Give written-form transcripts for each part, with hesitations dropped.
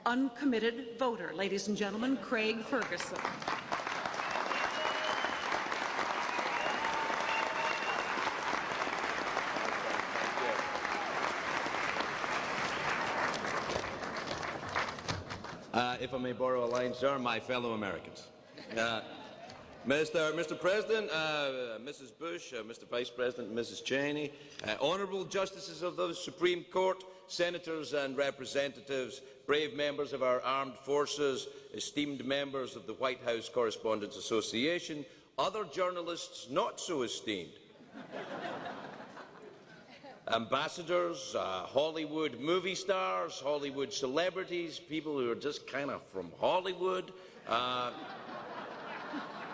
uncommitted voter. Ladies and gentlemen, Craig Ferguson. If I may borrow a line, sir, my fellow Americans. Mr. President, Mrs. Bush, Mr. Vice President, Mrs. Cheney, honourable justices of the Supreme Court, senators and representatives, brave members of our armed forces, esteemed members of the White House Correspondents Association, other journalists not so esteemed, ambassadors, Hollywood movie stars, Hollywood celebrities, people who are just kind of from Hollywood.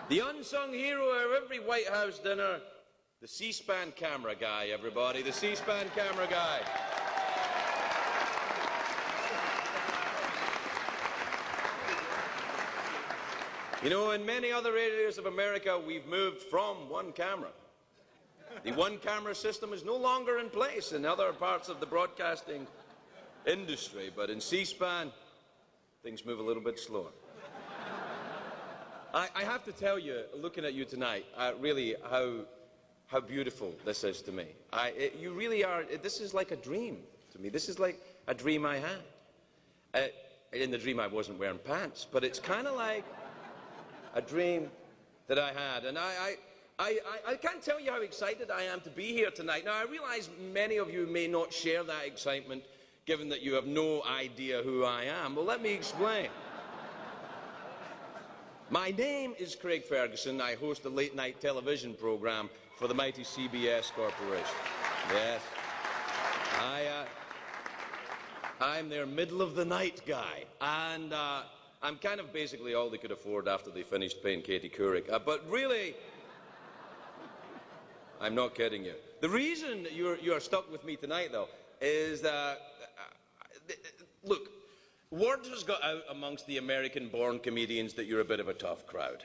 The unsung hero of every White House dinner, the C-SPAN camera guy, everybody, the C-SPAN camera guy. You know, in many other areas of America, we've moved from one camera. The one-camera system is no longer in place in other parts of the broadcasting industry, but in C-SPAN, things move a little bit slower. I have to tell you, looking at you tonight, really how beautiful this is to me. You really are, this is like a dream to me. This is like a dream I had. In the dream I wasn't wearing pants, but it's kind of like a dream that I had. And I can't tell you how excited I am to be here tonight. Now, I realize many of you may not share that excitement, given that you have no idea who I am. Well, let me explain. My name is Craig Ferguson. I host a late-night television program for the mighty CBS Corporation. Yes. I'm their middle-of-the-night guy. And I'm kind of basically all they could afford after they finished paying Katie Couric. But really, I'm not kidding you. The reason you're stuck with me tonight, though, is that, look, word has got out amongst the American-born comedians that you're a bit of a tough crowd.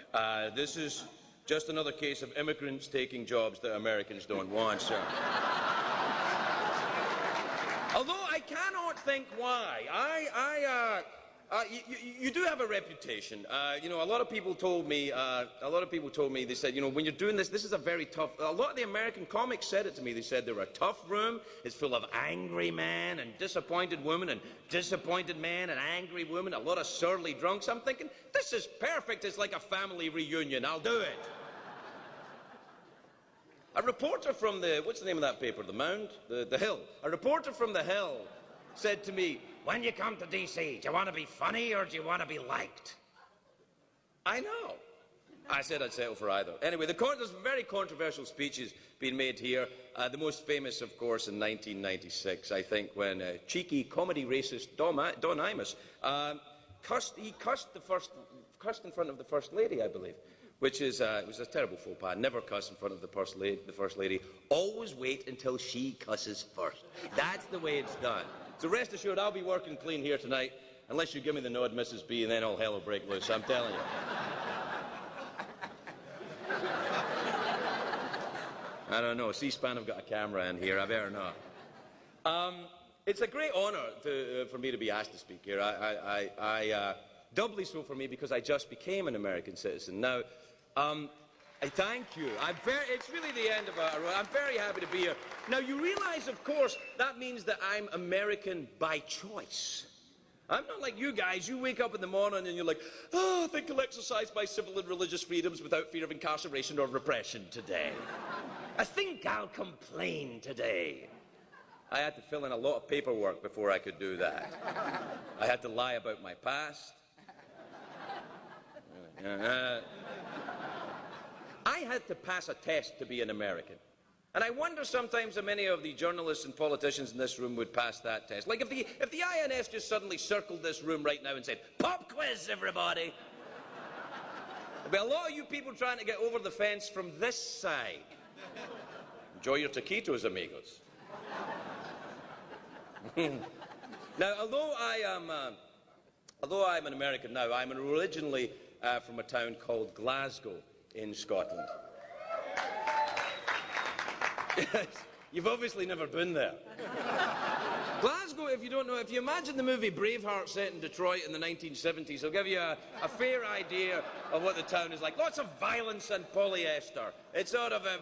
This is just another case of immigrants taking jobs that Americans don't want, sir. Although I cannot think why. You do have a reputation. You know, a lot of people told me, they said, you know, when you're doing this, this is a very tough, a lot of the American comics said it to me. They said they're a tough room, it's full of angry men and disappointed women and disappointed men and angry women, a lot of surly drunks. I'm thinking, this is perfect, it's like a family reunion, I'll do it. A reporter from the, what's the name of that paper, The Mound? The Hill. A reporter from The Hill said to me, when you come to DC, do you want to be funny or do you want to be liked? I know. I said I'd settle for either. Anyway, there's very controversial speeches being made here. The most famous, of course, in 1996, I think, when cheeky comedy racist Don Imus cussed in front of the First Lady, I believe, which is it was a terrible faux pas. Never cuss in front of the First Lady. Always wait until she cusses first. That's the way it's done. So rest assured, I'll be working clean here tonight, unless you give me the nod, Mrs. B, and then all hell will break loose, I'm telling you. I don't know, C-SPAN have got a camera in here, I better not. It's a great honour for me to be asked to speak here. Doubly so for me because I just became an American citizen. Now, I thank you. It's really the end of our road. I'm very happy to be here. Now, you realise, of course, that means that I'm American by choice. I'm not like you guys. You wake up in the morning and you're like, oh, I think I'll exercise my civil and religious freedoms without fear of incarceration or repression today. I think I'll complain today. I had to fill in a lot of paperwork before I could do that. I had to lie about my past. I had to pass a test to be an American. And I wonder sometimes how many of the journalists and politicians in this room would pass that test. Like if the INS just suddenly circled this room right now and said, pop quiz, everybody. There'll be a lot of you people trying to get over the fence from this side. Enjoy your taquitos, amigos. Now, although I'm an American now, I'm originally from a town called Glasgow in Scotland. Yes, you've obviously never been there. Glasgow, if you don't know, if you imagine the movie Braveheart set in Detroit in the 1970s, it'll give you a fair idea of what the town is like. Lots of violence and polyester. It's sort of a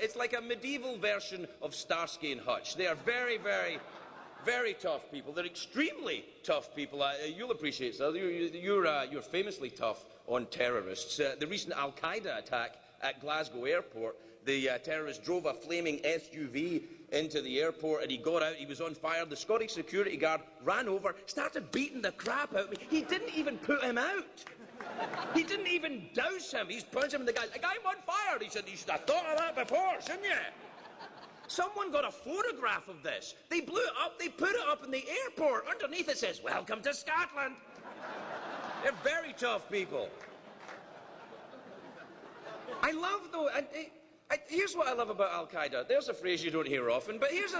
it's like a medieval version of Starsky and Hutch. They are very, very, very tough people. They're extremely tough people. You'll appreciate that. You're famously tough on terrorists. The recent Al-Qaeda attack at Glasgow Airport, the terrorist drove a flaming SUV into the airport and he got out, he was on fire. The Scottish security guard ran over, started beating the crap out of me. He didn't even put him out. He didn't even douse him. He's punching him in the guy, like, I'm on fire. He said, you should have thought of that before, shouldn't you? Someone got a photograph of this. They blew it up, they put it up in the airport. Underneath it says, welcome to Scotland. They're very tough people. I love, though, here's what I love about Al-Qaeda. There's a phrase you don't hear often, but here's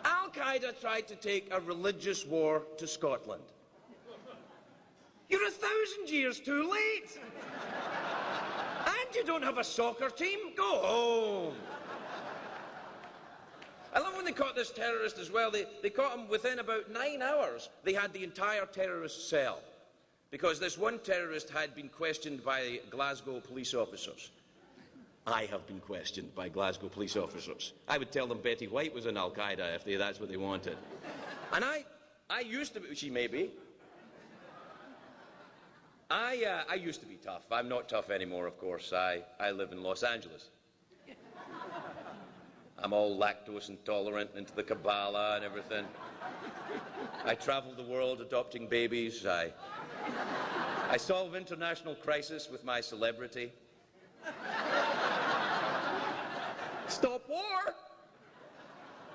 Al-Qaeda tried to take a religious war to Scotland. You're 1,000 years too late. And you don't have a soccer team? Go home. I love when they caught this terrorist as well. They caught him within about 9 hours. They had the entire terrorist cell. Because this one terrorist had been questioned by Glasgow police officers. I have been questioned by Glasgow police officers. I would tell them Betty White was in Al-Qaeda if that's what they wanted. And I used to be, she may be. I used to be tough. I'm not tough anymore, of course. I live in Los Angeles. I'm all lactose intolerant into the Kabbalah and everything. I travel the world adopting babies. I solve international crisis with my celebrity. Stop war!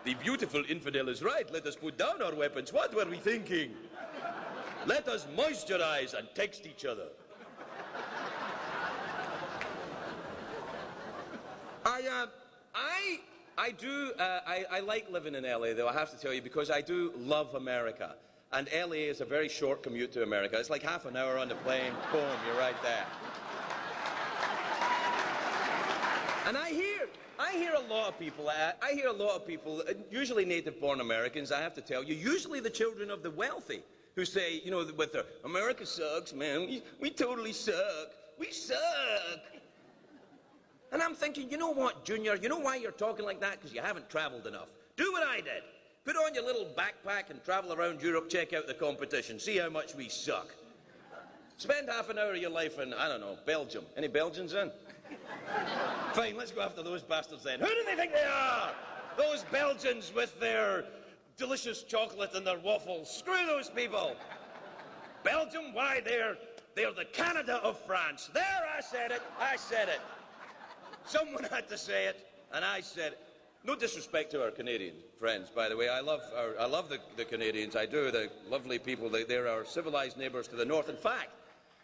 The beautiful infidel is right. Let us put down our weapons. What were we thinking? Let us moisturize and text each other. I like living in LA, though, I have to tell you, because I do love America. And LA is a very short commute to America. It's like half an hour on the plane, boom, you're right there. And I hear a lot of people, usually native-born Americans, I have to tell you, usually the children of the wealthy, who say, you know, with their, America sucks, man, we totally suck, we suck. And I'm thinking, you know what, Junior, you know why you're talking like that? Because you haven't traveled enough. Do what I did. Put on your little backpack and travel around Europe, check out the competition, see how much we suck. Spend half an hour of your life in, I don't know, Belgium. Any Belgians in? Fine, let's go after those bastards then. Who do they think they are? Those Belgians with their delicious chocolate and their waffles. Screw those people. Belgium, why, they're the Canada of France. There, I said it. Someone had to say it, and I said it. No disrespect to our Canadian friends, by the way. I love the Canadians. I do. They're lovely people. They're our civilized neighbours to the north. In fact,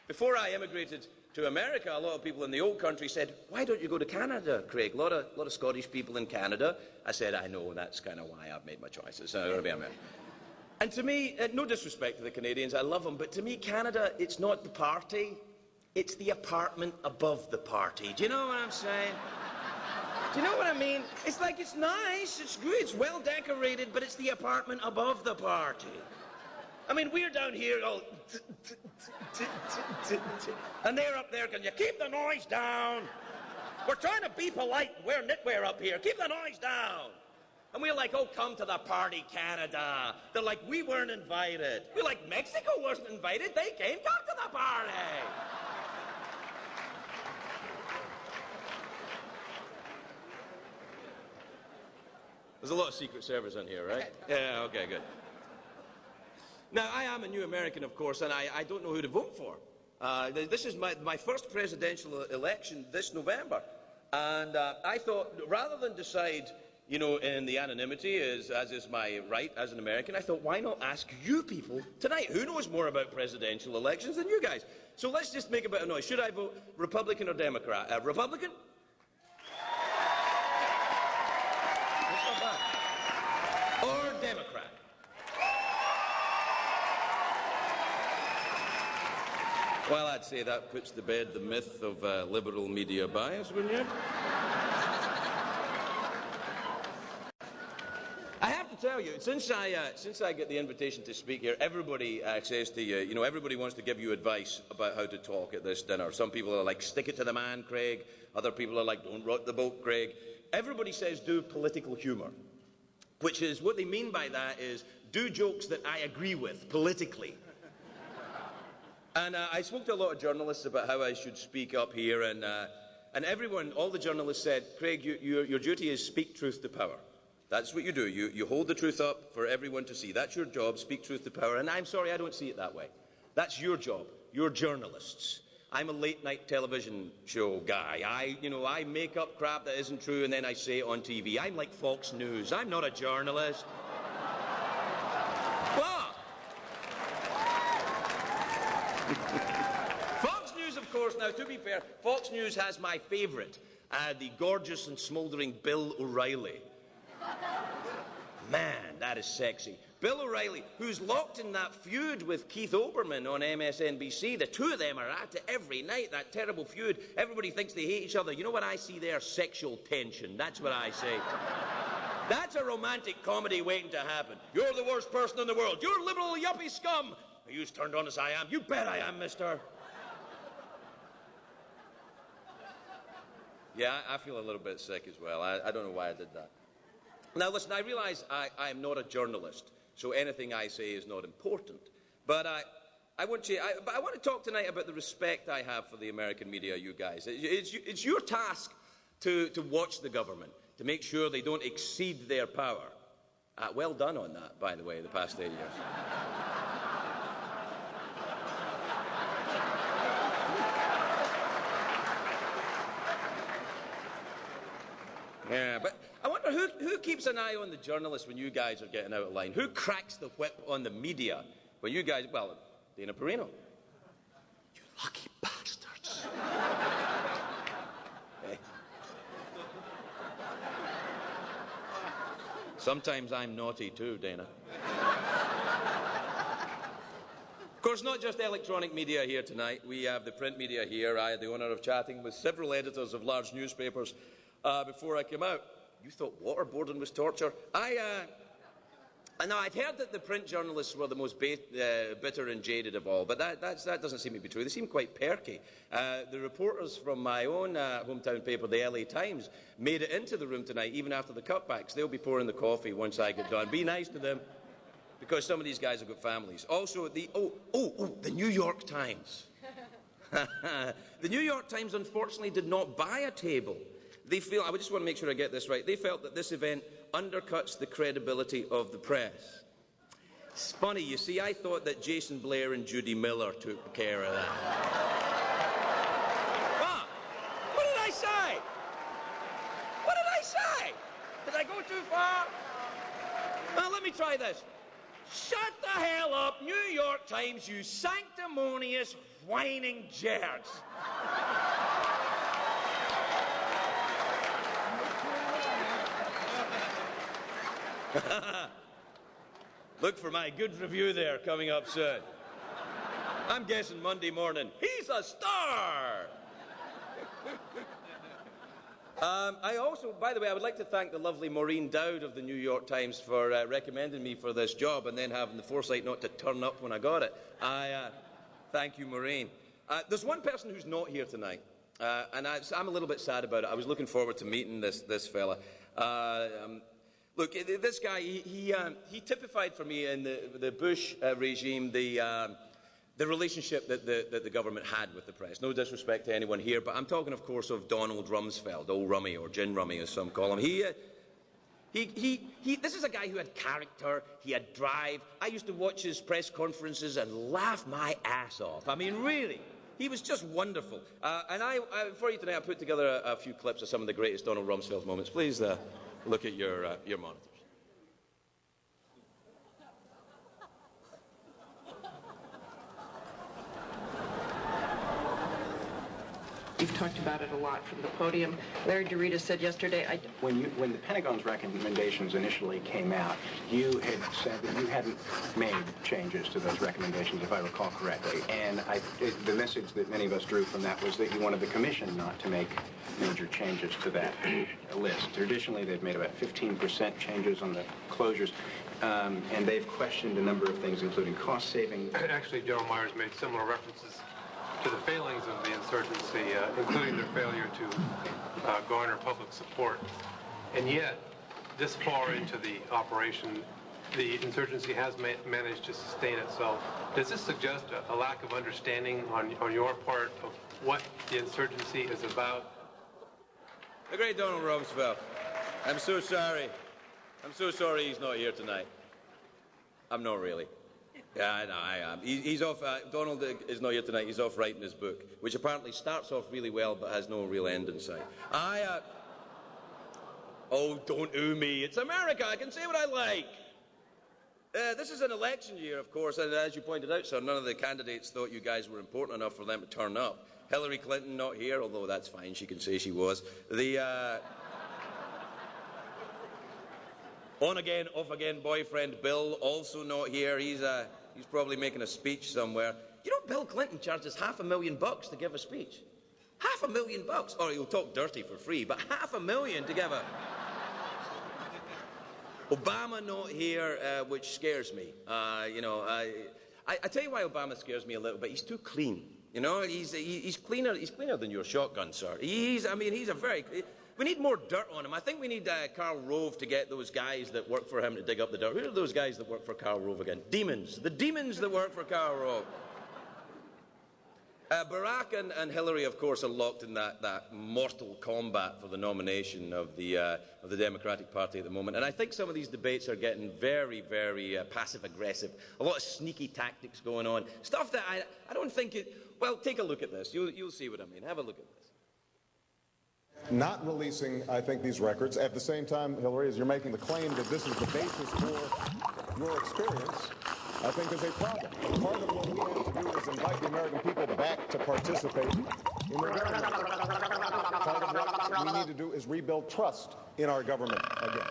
before I emigrated to America, a lot of people in the old country said, why don't you go to Canada, Craig? A lot of Scottish people in Canada. I said, I know, that's kind of why I've made my choices. I'm going to be American. And to me, no disrespect to the Canadians, I love them, but to me, Canada, it's not the party, it's the apartment above the party. Do you know what I'm saying? Do you know what I mean? It's like, it's nice, it's good, it's well decorated, but it's the apartment above the party. I mean, we're down here all... and they're up there, can you keep the noise down? We're trying to be polite, we're nitwear up here, keep the noise down. And we're like, oh, come to the party, Canada. They're like, we weren't invited. We're like, Mexico wasn't invited, they came, come to the party. There's a lot of Secret Service in here, right? Yeah, okay, good. Now, I am a new American, of course, and I don't know who to vote for. This is my first presidential election this November. And I thought, rather than decide, you know, in the anonymity, as is my right as an American, I thought, why not ask you people tonight? Who knows more about presidential elections than you guys? So let's just make a bit of noise. Should I vote Republican or Democrat? Republican? Or Democrat? Well, I'd say that puts to bed the myth of liberal media bias, wouldn't you? tell you, since I get the invitation to speak here, everybody says to you, you know, everybody wants to give you advice about how to talk at this dinner. Some people are like, stick it to the man, Craig. Other people are like, don't rock the boat, Craig. Everybody says do political humour, which is, what they mean by that is, do jokes that I agree with politically. And I spoke to a lot of journalists about how I should speak up here, and everyone, all the journalists said, Craig, your duty is speak truth to power. That's what you do. You hold the truth up for everyone to see. That's your job, speak truth to power. And I'm sorry, I don't see it that way. That's your job. You're journalists. I'm a late-night television show guy. I make up crap that isn't true, and then I say it on TV. I'm like Fox News. I'm not a journalist. What? Fox News, of course. Now, to be fair, Fox News has my favourite, the gorgeous and smouldering Bill O'Reilly. Man, that is sexy. Bill O'Reilly, who's locked in that feud with Keith Olbermann on MSNBC. The two of them are at it every night, that terrible feud. Everybody thinks they hate each other. You know what I see there? Sexual tension. That's what I say. That's a romantic comedy waiting to happen. You're the worst person in the world. You're liberal yuppie scum. Are you as turned on as I am? You bet I am, mister. Yeah, I feel a little bit sick as well. I don't know why I did that. Now, listen, I realise I am not a journalist, so anything I say is not important. But I want to talk tonight about the respect I have for the American media, you guys. It's your task to watch the government, to make sure they don't exceed their power. Well done on that, by the way, the past 8 years. Yeah, but I wonder who keeps an eye on the journalists when you guys are getting out of line? Who cracks the whip on the media when you guys, well, Dana Perino. You lucky bastards. Okay. Sometimes I'm naughty too, Dana. Of course, not just electronic media here tonight. We have the print media here. I had the honour of chatting with several editors of large newspapers before I came out. You thought waterboarding was torture? I'd heard that the print journalists were the most bitter and jaded of all, but that doesn't seem to be true. They seem quite perky. The reporters from my own hometown paper, the LA Times, made it into the room tonight, even after the cutbacks. They'll be pouring the coffee once I get done. Be nice to them, because some of these guys have got families. Also, the New York Times. The New York Times, unfortunately, did not buy a table. They feel, I just want to make sure I get this right, they felt that this event undercuts the credibility of the press. It's funny, you see, I thought that Jason Blair and Judy Miller took care of that. What did I say? What did I say? Did I go too far? Well, let me try this. Shut the hell up, New York Times, you sanctimonious, whining jerks. Look for my good review there coming up soon. I'm guessing Monday morning. He's a star! I also, by the way, I would like to thank the lovely Maureen Dowd of the New York Times for recommending me for this job and then having the foresight not to turn up when I got it. Thank you, Maureen. There's one person who's not here tonight, and I'm a little bit sad about it. I was looking forward to meeting this fella. Look, this guy, he typified for me in the Bush regime the relationship that the government had with the press. No disrespect to anyone here, but I'm talking, of course, of Donald Rumsfeld, old Rummy, or Gin Rummy, as some call him. This is a guy who had character, he had drive. I used to watch his press conferences and laugh my ass off. I mean, really. He was just wonderful. And for you tonight, I put together a few clips of some of the greatest Donald Rumsfeld moments. Please look at your monitors. You've talked about it a lot from the podium. Larry DeRita said yesterday, When the Pentagon's recommendations initially came out, you had said that you hadn't made changes to those recommendations, if I recall correctly. And the message that many of us drew from that was that you wanted the Commission not to make major changes to that list. Traditionally, they've made about 15% changes on the closures, and they've questioned a number of things, including cost savings. Actually, General Myers made similar references to the failings of the insurgency, including their failure to garner public support. And yet, this far into the operation, the insurgency has managed to sustain itself. Does this suggest a lack of understanding on your part of what the insurgency is about? The great Donald Rumsfeld. I'm so sorry. I'm so sorry he's not here tonight. I'm not really. Yeah, I am. He's off. Donald is not here tonight. He's off writing his book, which apparently starts off really well but has no real end in sight. Oh, don't ooh me. It's America. I can say what I like. This is an election year, of course, and as you pointed out, sir, none of the candidates thought you guys were important enough for them to turn up. Hillary Clinton not here, although that's fine. She can say she was. The on-again, off-again boyfriend Bill also not here. He's probably making a speech somewhere. You know, Bill Clinton charges $500,000 to give a speech. $500,000. Or he'll talk dirty for free, but $500,000 to give a... Obama not here, which scares me. I tell you why Obama scares me a little bit. He's too clean. You know, he's cleaner than your shotgun, sir. He's a very... We need more dirt on him. I think we need Karl Rove to get those guys that work for him to dig up the dirt. Who are those guys that work for Karl Rove again? Demons. The demons that work for Karl Rove. Barack and Hillary, of course, are locked in that mortal combat for the nomination of the Democratic Party at the moment. And I think some of these debates are getting very, very passive-aggressive. A lot of sneaky tactics going on. Stuff that I don't think it... Well, take a look at this. You'll see what I mean. Have a look at this. Not releasing, I think, these records. At the same time, Hillary, as you're making the claim that this is the basis for your experience, I think is a problem. Part of what we have to do is invite the American people back to participate in their government. Part of what we need to do is rebuild trust in our government again.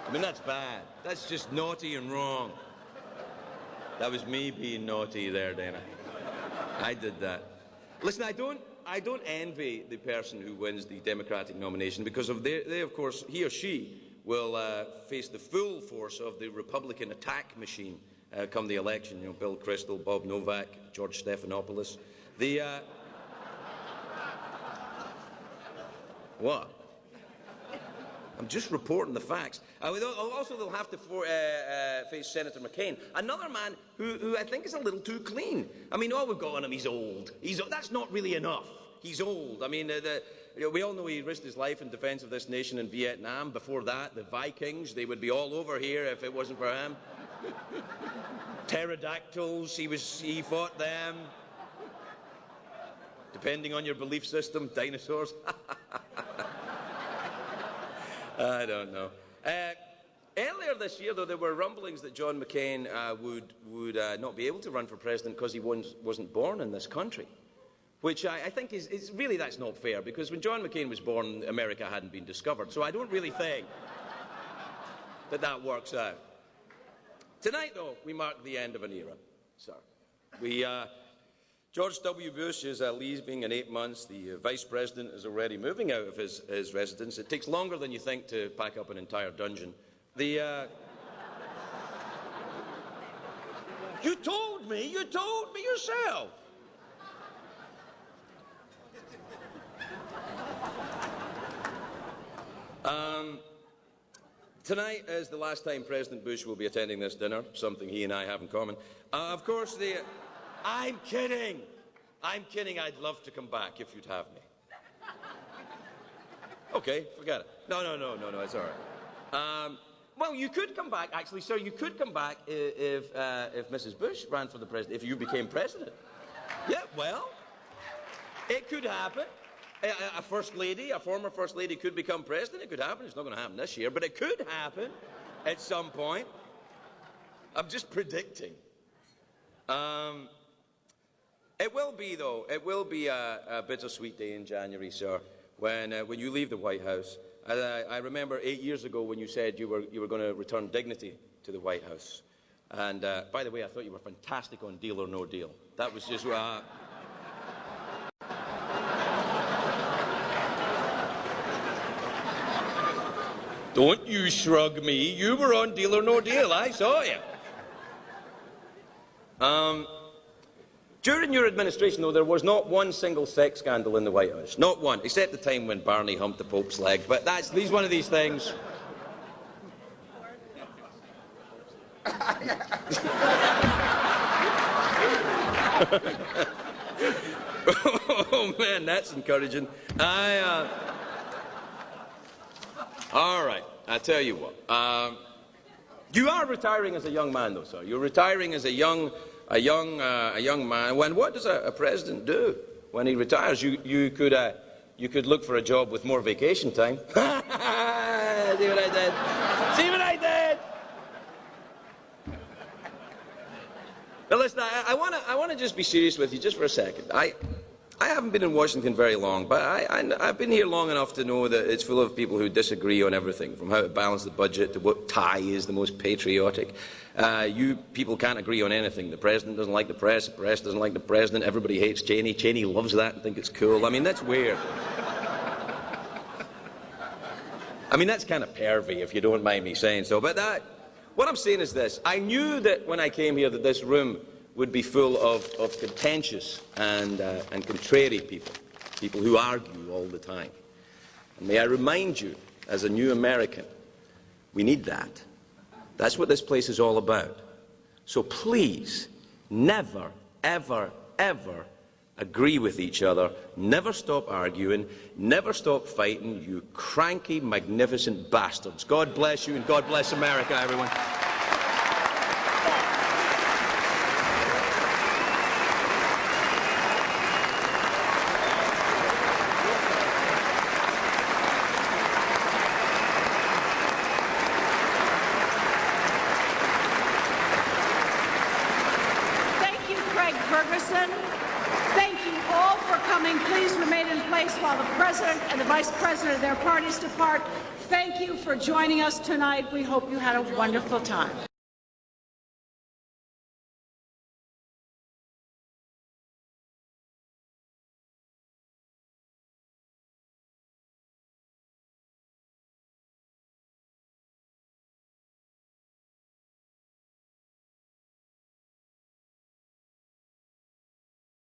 I mean, that's bad. That's just naughty and wrong. That was me being naughty there, Dana. I did that. Listen, I don't envy the person who wins the Democratic nomination because they, of course, he or she will face the full force of the Republican attack machine come the election. You know, Bill Kristol, Bob Novak, George Stephanopoulos. What? I'm just reporting the facts. Also, they'll have to face Senator McCain, another man who I think is a little too clean. I mean, all we've got on him, he's old. That's not really enough. He's old. I mean, we all know he risked his life in defense of this nation in Vietnam. Before that, the Vikings, they would be all over here if it wasn't for him. Pterodactyls, he fought them. Depending on your belief system, dinosaurs. I don't know. Earlier this year, though, there were rumblings that John McCain would not be able to run for president because he wasn't born in this country, which I think is really, that's not fair, because when John McCain was born, America hadn't been discovered. So I don't really think that works out. Tonight, though, we mark the end of an era, sir. George W. Bush is leaving in 8 months. The Vice President is already moving out of his residence. It takes longer than you think to pack up an entire dungeon. You told me yourself. Tonight is the last time President Bush will be attending this dinner, something he and I have in common. Of course, I'm kidding. I'd love to come back if you'd have me. Okay, forget it. No, it's all right. Well, you could come back, actually, sir. You could come back if Mrs. Bush ran for the president, if you became president. Yeah, well, it could happen. A first lady, a former first lady could become president. It could happen. It's not going to happen this year, but it could happen at some point. I'm just predicting. It will be, though. It will be a bittersweet day in January, sir, when you leave the White House. I remember 8 years ago when you said you were going to return dignity to the White House. And by the way, I thought you were fantastic on Deal or No Deal. That was just Don't you shrug me. You were on Deal or No Deal. I saw you. During your administration, though, there was not one single sex scandal in the White House. Not one, except the time when Barney humped the Pope's leg. But he's one of these things. Oh, man, that's encouraging. All right, I tell you what. You are retiring as a young man, though, sir. You're retiring as a young man. What does a president do when he retires? You could look for a job with more vacation time. See what I did? See what I did? Now listen, I want to just be serious with you just for a second. I haven't been in Washington very long, but I've been here long enough to know that it's full of people who disagree on everything, from how to balance the budget to what tie is the most patriotic. You people can't agree on anything. The president doesn't like the press doesn't like the president, everybody hates Cheney. Cheney loves that and thinks it's cool. I mean, that's weird. I mean, that's kind of pervy, if you don't mind me saying so. But what I'm saying is this. I knew that when I came here that this room would be full of contentious and contrary people who argue all the time. And may I remind you, as a new American, we need that. That's what this place is all about. So please, never, ever, ever agree with each other. Never stop arguing. Never stop fighting, you cranky, magnificent bastards. God bless you and God bless America, everyone. Craig Ferguson. Thank you all for coming. Please remain in place while the President and the Vice President of their parties depart. Thank you for joining us tonight. We hope you had a wonderful time.